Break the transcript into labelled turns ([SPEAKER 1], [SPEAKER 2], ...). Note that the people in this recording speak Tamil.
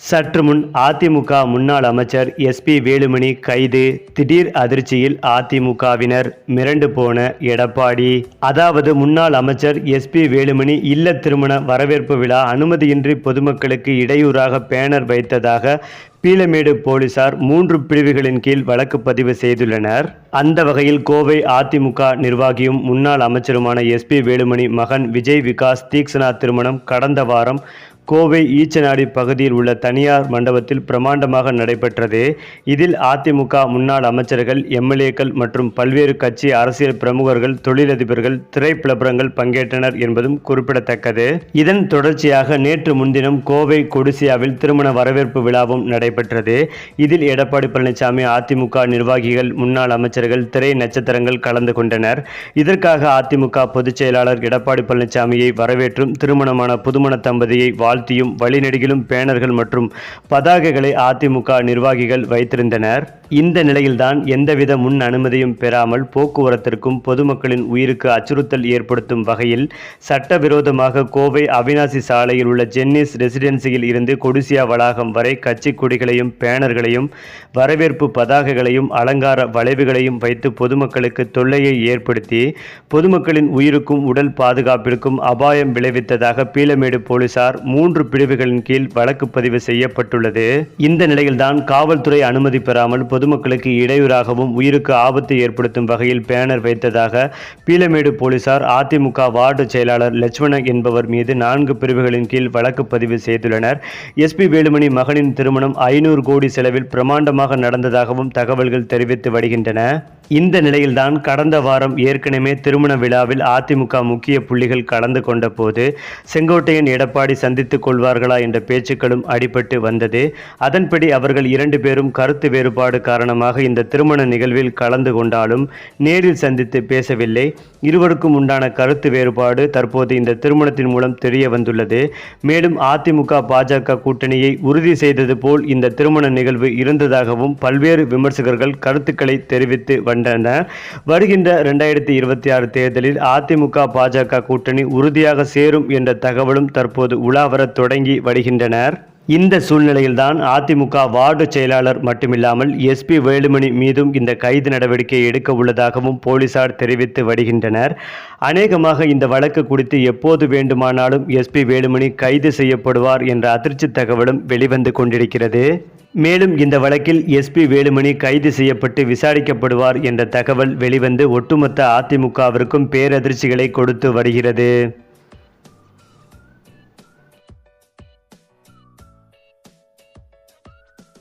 [SPEAKER 1] சற்று முன் அதிமுக முன்னாள் அமைச்சர் எஸ்பி வேலுமணி கைது. திடீர் அதிர்ச்சியில் அதிமுகவினர் மிரண்டு போன எடப்பாடி. அதாவது முன்னாள் அமைச்சர் எஸ்பி வேலுமணி இல்ல திருமண வரவேற்பு விழா அனுமதியின்றி பொதுமக்களுக்கு இடையூறாக பேனர் வைத்ததாக பீளமேடு போலீசார் 3 பிரிவுகளின் கீழ் வழக்கு பதிவு செய்துள்ளனர். அந்த வகையில் கோவை அதிமுக நிர்வாகியும் முன்னாள் அமைச்சருமான எஸ்பி வேலுமணி மகன் விஜய் விகாஸ் தீக்ஷனா திருமணம் கடந்த வாரம் கோவை ஈச்சனாடி பகுதியில் உள்ள தனியார் மண்டபத்தில் பிரமாண்டமாக நடைபெற்றது. இதில் அதிமுக முன்னாள் அமைச்சர்கள், எம்எல்ஏக்கள் மற்றும் பல்வேறு கட்சி அரசியல் பிரமுகர்கள், தொழிலதிபர்கள், திரைப்பிரபலங்கள் பங்கேற்றனர் என்பதும் குறிப்பிடத்தக்கது. இதன் தொடர்ச்சியாக நேற்று முன்தினம் கோவை கொடிசியாவில் திருமண வரவேற்பு விழாவும் நடைபெற்றது. இதில் எடப்பாடி பழனிசாமி, அதிமுக நிர்வாகிகள், முன்னாள் அமைச்சர்கள், திரை நட்சத்திரங்கள் கலந்து கொண்டனர். இதற்காக அதிமுக பொதுச் செயலாளர் எடப்பாடி பழனிசாமியை வரவேற்றும் திருமணமான புதுமண தம்பதியை வாழ்த்தியும் வழிநெடுகிலும் பேனர்கள் மற்றும் பதாகைகளை அதிமுக நிர்வாகிகள் வைத்திருந்தனர். இந்த நிலையில்தான் எந்தவித முன் அனுமதியும் பெறாமல் போக்குவரத்திற்கும் பொதுமக்களின் உயிருக்கு அச்சுறுத்தல் ஏற்படுத்தும் வகையில் சட்டவிரோதமாக கோவை அவினாசி சாலையில் உள்ள ஜென்னிஸ் ரெசிடென்சியில் இருந்து கொடிசியா வளாகம் வரை கட்சி கொடிகளையும் பேனர்களையும் வரவேற்பு பதாகைகளையும் அலங்கார வளைவுகளையும் வைத்து பொதுமக்களுக்கு தொல்லையை ஏற்படுத்தி பொதுமக்களின் உயிருக்கும் உடல் பாதுகாப்பிற்கும் அபாயம் விளைவித்ததாக பீளமேடு போலீசார் 3 பிரிவுகளின் கீழ் வழக்கு பதிவு செய்யப்பட்டுள்ளது. இந்த நிலையில்தான் காவல்துறை அனுமதி பெறாமல் பொதுமக்களுக்கு இடையூறாகவும் உயிருக்கு ஆபத்து ஏற்படுத்தும் வகையில் பேனர் வைத்ததாக பீளமேடு போலீசார் அதிமுக வார்டு செயலாளர் லட்சுமணன் என்பவர் மீது 4 பிரிவுகளின் கீழ் வழக்கு பதிவு செய்துள்ளனர். எஸ்பி வேலுமணி மகனின் திருமணம் 500 கோடி செலவில் பிரமாண்டமாக நடந்ததாகவும் தகவல்கள் தெரிவித்து வருகின்றன. இந்த நிலையில்தான் கடந்த வாரம் ஏற்கனவே திருமண விழாவில் அதிமுக முக்கிய புள்ளிகள் கலந்து கொண்ட போது செங்கோட்டையன், எடப்பாடி சந்தித்துக் கொள்வார்களா என்ற பேச்சுக்களும் அடிபட்டு வந்தது. அதன்படி அவர்கள் 2 பேரும் கருத்து வேறுபாடு காரணமாக இந்த திருமண நிகழ்வில் கலந்து கொண்டாலும் நேரில் சந்தித்து பேசவில்லை. இருவருக்கும் உண்டான கருத்து வேறுபாடு தற்போது இந்த திருமணத்தின் மூலம் தெரிய வந்துள்ளது. மேலும் அதிமுக பாஜக கூட்டணியை உறுதி செய்தது போல் இந்த திருமண நிகழ்வு இருந்ததாகவும் பல்வேறு விமர்சகர்கள் கருத்துக்களை தெரிவித்து வந்தனர். வருகின்ற 2026 தேர்தலில் அதிமுக பாஜக கூட்டணி உறுதியாக சேரும் என்ற தகவலும் தற்போது உலாவர தொடங்கி வருகின்றனர். இந்த சூழ்நிலையில்தான் அதிமுக வார்டு செயலாளர் மட்டுமில்லாமல் எஸ்பி வேலுமணி மீதும் இந்த கைது நடவடிக்கை எடுக்க உள்ளதாகவும் போலீசார் தெரிவித்து வருகின்றனர். அநேகமாக இந்த வழக்கு குறித்து எப்போது வேண்டுமானாலும் எஸ்பி வேலுமணி கைது செய்யப்படுவார் என்ற அதிர்ச்சி தகவலும் வெளிவந்து கொண்டிருக்கிறது. மேலும் இந்த வழக்கில் எஸ்பி வேலுமணி கைது செய்யப்பட்டு விசாரிக்கப்படுவார் என்ற தகவல் வெளிவந்து ஒட்டுமொத்த அதிமுகவிற்கும் பேரதிர்ச்சிகளை கொடுத்து வருகிறது.